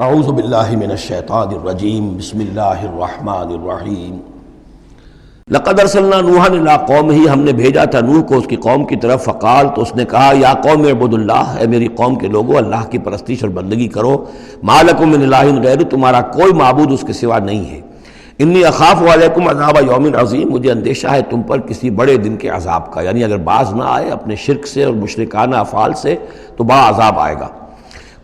اعوذ باللہ من الشیطان الرجیم بسم اللہ الرحمن الرحیم لقد ارسلنا نوحا الی قومہ، ہم نے بھیجا تھا نوح کو اس کی قوم کی طرف، فقال تو اس نے کہا یا قوم اعبدوا اللہ، اے میری قوم کے لوگو اللہ کی پرستش اور بندگی کرو، ما لکم من الہ غیر، تمہارا کوئی معبود اس کے سوا نہیں ہے، انی اخاف علیکم عذاب یوم عظیم، مجھے اندیشہ ہے تم پر کسی بڑے دن کے عذاب کا، یعنی اگر باز نہ آئے اپنے شرک سے اور مشرکانہ افعال سے تو بڑا عذاب آئے گا۔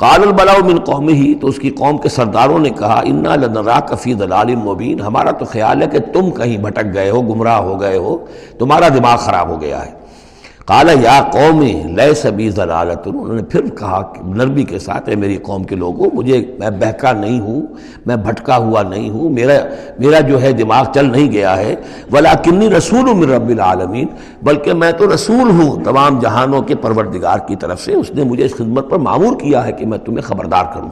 قال الملأ من قومہ، تو اس کی قوم کے سرداروں نے کہا انا لنراک فی ضلال مبین، ہمارا تو خیال ہے کہ تم کہیں بھٹک گئے ہو، گمراہ ہو گئے ہو، تمہارا دماغ خراب ہو گیا ہے۔ قال یا قوم لیس بی ضلالۃ، انہوں نے پھر کہا نرمی کے ساتھ، اے میری قوم کے لوگوں، میں بہکا نہیں ہوں، میں بھٹکا ہوا نہیں ہوں، میرا جو ہے دماغ چل نہیں گیا ہے، ولکنی رسول من رب العالمین، بلکہ میں تو رسول ہوں تمام جہانوں کے پروردگار کی طرف سے، اس نے مجھے اس خدمت پر مامور کیا ہے کہ میں تمہیں خبردار کروں۔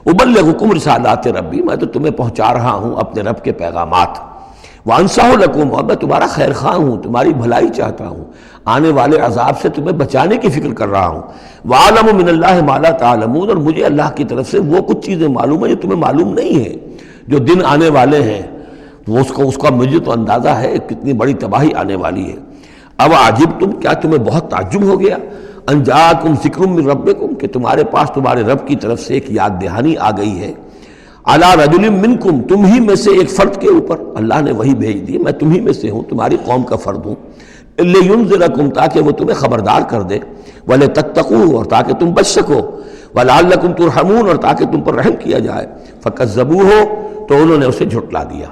ابلغکم رسالات ربی، میں تو تمہیں پہنچا رہا ہوں اپنے رب کے پیغامات، وانصح لکم، اور میں تمہارا خیر خواہ ہوں، تمہاری بھلائی چاہتا ہوں، آنے والے عذاب سے تمہیں بچانے کی فکر کر رہا ہوں۔ وَأَعْلَمُ مِنَ اللَّهِ مَا لَا تَعْلَمُونَ، اور مجھے اللہ کی طرف سے وہ کچھ چیزیں معلوم ہیں جو تمہیں معلوم نہیں ہیں، جو دن آنے والے ہیں وہ اس کا مجھے تو اندازہ ہے کتنی بڑی تباہی آنے والی ہے۔ اب عجبتم، کیا تمہیں بہت تعجب ہو گیا، ان جاءکم ذکر من ربکم، کہ تمہارے پاس تمہارے رب کی طرف سے ایک یاد دہانی آ گئی ہے، علی رجل منکم، تم ہی میں سے ایک فرد کے اوپر اللہ نے وہی بھیج دی، میں تم ہی میں سے ہوں، تمہاری قوم کا فرد ہوں، لینذرکم، تاکہ وہ تمہیں خبردار کر دے، ولتتقوا، اور تاکہ تم بچ سکو، ولعلکم ترحمون، اور تاکہ تم پر رحم کیا جائے، فکذبوہ، تو انہوں نے اسے جھٹلا دیا،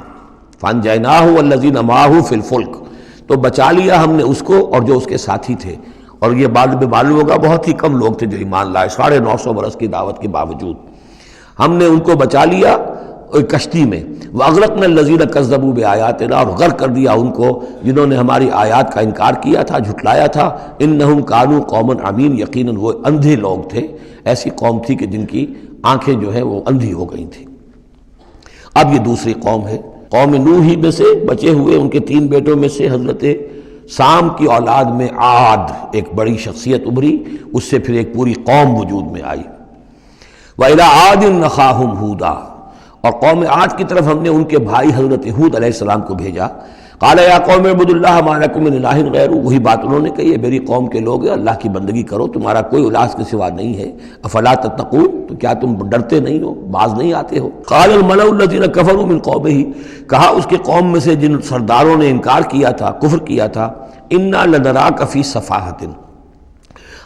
فانجیناہ والذین معہ فی الفلک، تو بچا لیا ہم نے اس کو اور جو اس کے ساتھی تھے، اور یہ بعد میں معلوم ہوگا بہت ہی کم لوگ تھے جو ایمان لائے، 950 برس کی دعوت کے باوجود ہم نے ان کو بچا لیا ایک کشتی میں، وَأَغْرَقْنَا الَّذِينَ كَذَّبُوا بِآيَاتِنَا، اور غرق کر دیا ان کو جنہوں نے ہماری آیات کا انکار کیا تھا، جھٹلایا تھا، إِنَّهُمْ كَانُوا قَوْمًا عَمِينَ، یقیناً وہ اندھے لوگ تھے، ایسی قوم تھی کہ جن کی آنکھیں جو ہیں وہ اندھی ہو گئی تھیں۔ اب یہ دوسری قوم ہے، قوم نوح ہی میں سے بچے ہوئے ان کے 3 بیٹوں میں سے حضرت سام کی اولاد میں عاد ایک بڑی شخصیت ابھری، اس سے پھر ایک پوری قوم وجود میں آئی۔ وَإِلَىٰ عَادٍ أَخَاهُمْ هُودًا، اور قوم عاد کی طرف ہم نے ان کے بھائی حضرت ہود علیہ السلام کو بھیجا، قال یا قوم اعبدوا اللہ ما لکم من الہ غیرہ، وہی بات انہوں نے کہی ہے، میری قوم کے لوگ اللہ کی بندگی کرو، تمہارا کوئی الہ کے سوا نہیں ہے، افلا تتقون، تو کیا تم ڈرتے نہیں ہو، باز نہیں آتے ہو۔ قال الملأ الذین کفروا من قومہ، کہا اس کے قوم میں سے جن سرداروں نے انکار کیا تھا، کفر کیا تھا، انا لنراک فی صفاحۃ،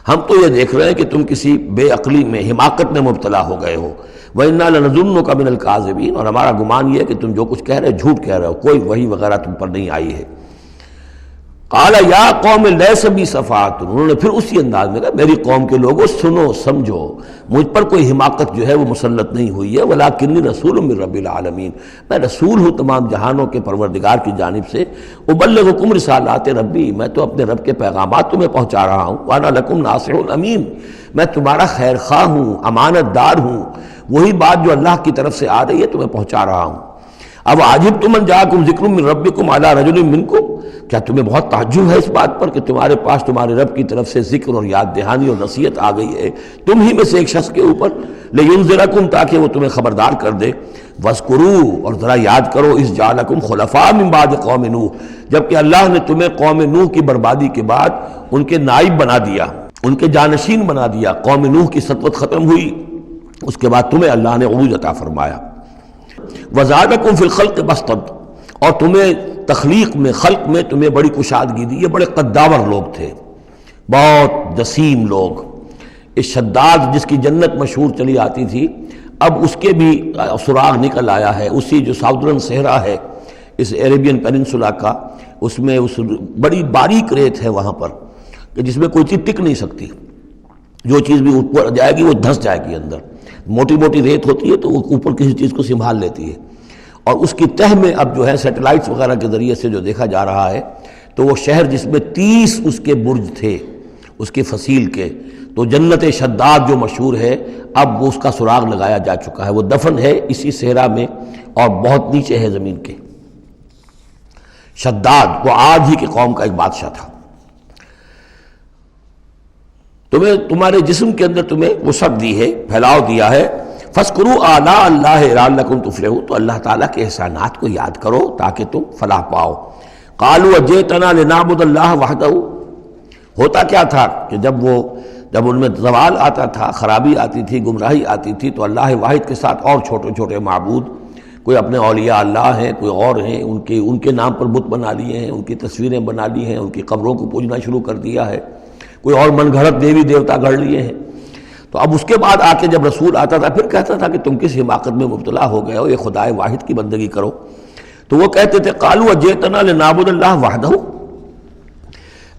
ہم تو یہ دیکھ رہے ہیں کہ تم کسی بے عقلی میں، حماقت میں مبتلا ہو گئے ہو، وَإِنَّا لَنَظُنُّكَ مِنَ الْكَاذِبِينَ، اور ہمارا گمان یہ ہے کہ تم جو کچھ کہہ رہے ہو جھوٹ کہہ رہے ہو، کوئی وحی وغیرہ تم پر نہیں آئی ہے۔ قَالَ يَا قَوْمِ لَيْسَ بِي صَفَاحَةٌ، انہوں نے پھر اسی انداز میں کہا میری قوم کے لوگوں سنو سمجھو، مجھ پر کوئی حماقت جو ہے وہ مسلط نہیں ہوئی ہے، وَلَٰكِنِّي رَسُولٌ مِّن رَّبِّ الْعَالَمِينَ، میں رسول ہوں تمام جہانوں کے پروردگار کی جانب سے، أُبَلِّغُكُمْ رِسَالَاتِ رَبِّي، میں تو اپنے رب کے پیغامات تمہیں پہنچا رہا ہوں، وَأَنَا لَكُمْ نَاصِحٌ أَمِينٌ، میں تمہارا خیر خواہ ہوں، امانت دار ہوں، وہی بات جو اللہ کی طرف سے آ رہی ہے تمہیں پہنچا رہا ہوں۔ اب عجبتم ان جاءکم ذکر من ربکم علی رجل منکم، کیا تمہیں بہت تعجب ہے اس بات پر کہ تمہارے پاس تمہارے رب کی طرف سے ذکر اور یاد دہانی اور نصیحت آ گئی ہے تم ہی میں سے ایک شخص کے اوپر، لینذرکم، تاکہ وہ تمہیں خبردار کر دے، واذکروا، اور ذرا یاد کرو، اذ جعلکم خلفاء من بعد قوم نوح، جبکہ اللہ نے تمہیں قوم نوح کی بربادی کے بعد ان کے نائب بنا دیا، ان کے جانشین بنا دیا، قوم نوح کی سطوت ختم ہوئی، اس کے بعد تمہیں اللہ نے عروج عطا فرمایا، وزادکم فی الخلق بسطا، اور تمہیں تخلیق میں، خلق میں تمہیں بڑی کشادگی دی، یہ بڑے قداور لوگ تھے، بہت جسیم لوگ، اس شداد جس کی جنت مشہور چلی آتی تھی، اب اس کے بھی سراغ نکل آیا ہے، اسی جو ساؤدرن صحرا ہے اس عربین پیننسولا کا، اس میں اس بڑی باریک ریت ہے وہاں پر کہ جس میں کوئی چیز ٹک نہیں سکتی، جو چیز بھی اوپر جائے گی وہ دھنس جائے گی اندر، موٹی موٹی ریت ہوتی ہے تو وہ اوپر کسی چیز کو سنبھال لیتی ہے، اور اس کی تہ میں اب جو ہے سیٹلائٹس وغیرہ کے ذریعے سے جو دیکھا جا رہا ہے، تو وہ شہر جس میں 30 اس کے برج تھے اس کے فصیل کے، تو جنت شداد جو مشہور ہے اب وہ اس کا سراغ لگایا جا چکا ہے، وہ دفن ہے اسی صحرا میں اور بہت نیچے ہے زمین کے۔ شداد وہ عاد ہی کی قوم کا ایک بادشاہ تھا۔ تمہیں تمہارے جسم کے اندر تمہیں وسعت دی ہے، پھیلاؤ دیا ہے، فَاذْكُرُوا آلَاءَ اللَّهِ لَعَلَّكُمْ تُفْلِحُونَ، تو اللہ تعالیٰ کے احسانات کو یاد کرو تاکہ تم فلاح پاؤ۔ قَالُوا أَجِئْتَنَا لِنَعْبُدَ اللَّهَ وَحْدَهُ، ہوتا کیا تھا کہ جب ان میں زوال آتا تھا، خرابی آتی تھی، گمراہی آتی تھی، تو اللہ واحد کے ساتھ اور چھوٹے چھوٹے معبود، کوئی اپنے اولیاء اللہ ہیں، کوئی اور ہیں، ان کے نام پر بت بنا لیے ہیں، ان کی تصویریں بنا لی ہیں، ان کی قبروں کو پوجنا شروع کر دیا ہے، کوئی اور من گھڑت دیوی دیوتا گھڑ لیے ہیں۔ تو اب اس کے بعد آ کے جب رسول آتا تھا پھر کہتا تھا کہ تم کس حماقت میں مبتلا ہو گئے ہو، یہ خدائے واحد کی بندگی کرو۔ تو وہ کہتے تھے قالوا اجئتنا لنعبد اللہ وحدہ،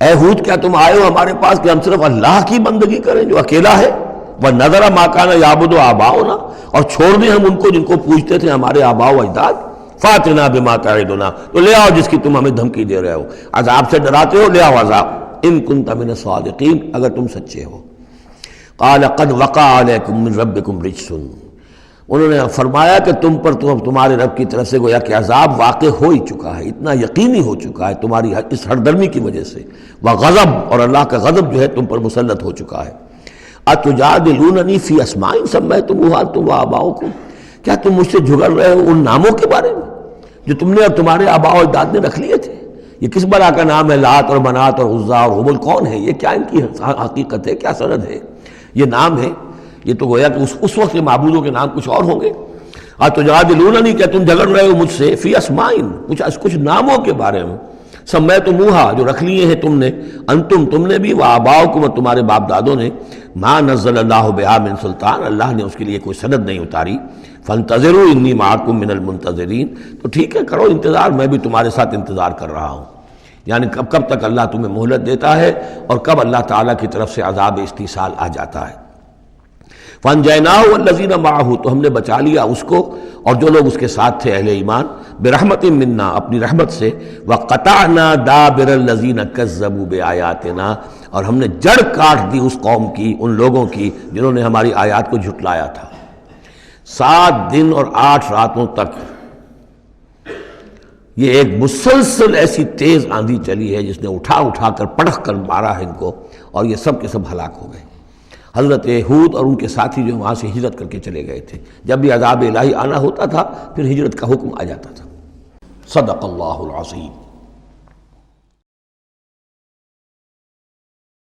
اے ہود کیا تم آئے ہو ہمارے پاس کہ ہم صرف اللہ کی بندگی کریں جو اکیلا ہے، وَنَذَرَ مَا كَانَ يَعْبُدُ آبَاؤُنَا، اور چھوڑ دیں ہم ان کو جن کو پوجتے تھے ہمارے آباء و اجداد۔ فَأْتِنَا بِمَا تَعِدُنَا، تو لے آؤ جس کی تم ہمیں دھمکی دے رہے ہو، عذاب سے ڈراتے ہو، لے آؤ عذاب، إِن كُنتَ مِنَ الصَّادِقِينَ، اگر تم سچے ہو۔ قَالَ قَدْ وَقَعَ عَلَيْكُم مِّن رَّبِّكُمْ رِجْسٌ، انہوں نے فرمایا کہ تم پر تمہارے رب کی طرف سے گویا کہ عذاب واقع ہو ہی چکا ہے، اتنا یقینی ہو چکا ہے تمہاری اس ہردرمی کی وجہ سے، وغضب، اور اللہ کا غضب جو ہے تم پر مسلط ہو چکا ہے۔ اتجادلوننی فی اسماء سمیتموها انتم وآباؤکم، کیا تم مجھ سے جھگڑ رہے ہو ان ناموں کے بارے میں جو تم نے اور تمہارے آباء و اجداد نے رکھ لیے تھے؟ یہ کس بلا کا نام ہے؟ لات اور منات اور عزا اور ہبل کون ہے یہ؟ کیا ان کی حقیقت ہے؟ کیا سند ہے؟ یہ نام ہے، یہ تو گویا کہ اس وقت کے معبودوں کے نام کچھ اور ہوں گے۔ اتجادلوننی، کیا تم جھگڑ رہے ہو مجھ سے فی اسماء، کچھ ناموں کے بارے میں، سمیتموہا، جو رکھ لیے ہیں تم نے، انتم، تم نے بھی، وآباؤکم، اور تمہارے باپ دادوں نے، ما نزل اللہ بہا من سلطان، اللہ نے اس کے لیے کوئی سند نہیں اتاری۔ فانتظروا انی معکم من المنتظرین، تو ٹھیک ہے کرو انتظار، میں بھی تمہارے ساتھ انتظار کر رہا ہوں۔ یعنی کب تک اللہ تمہیں مہلت دیتا ہے اور کب اللہ تعالیٰ کی طرف سے عذاب استیصال آ جاتا ہے۔ فَأَنْجَيْنَاهُ وَالَّذِينَ مَعَهُ، تو ہم نے بچا لیا اس کو اور جو لوگ اس کے ساتھ تھے اہل ایمان، بِرَحْمَةٍ مِنَّا، اپنی رحمت سے، وَقَطَعْنَا دَابِرَ الَّذِينَ كَذَّبُوا بِآيَاتِنَا، اور ہم نے جڑ کاٹ دی اس قوم کی، ان لوگوں کی جنہوں نے ہماری آیات کو جھٹلایا تھا۔ 7 دن اور 8 راتوں تک یہ ایک مسلسل ایسی تیز آندھی چلی ہے جس نے اٹھا کر پٹخ کر مارا ہے ان کو، اور یہ سب کے سب ہلاک ہو گئے۔ حضرت ہود اور ان کے ساتھی جو وہاں سے ہجرت کر کے چلے گئے تھے، جب بھی عذاب الہی آنا ہوتا تھا پھر ہجرت کا حکم آ جاتا تھا۔ صدق اللہ العظیم۔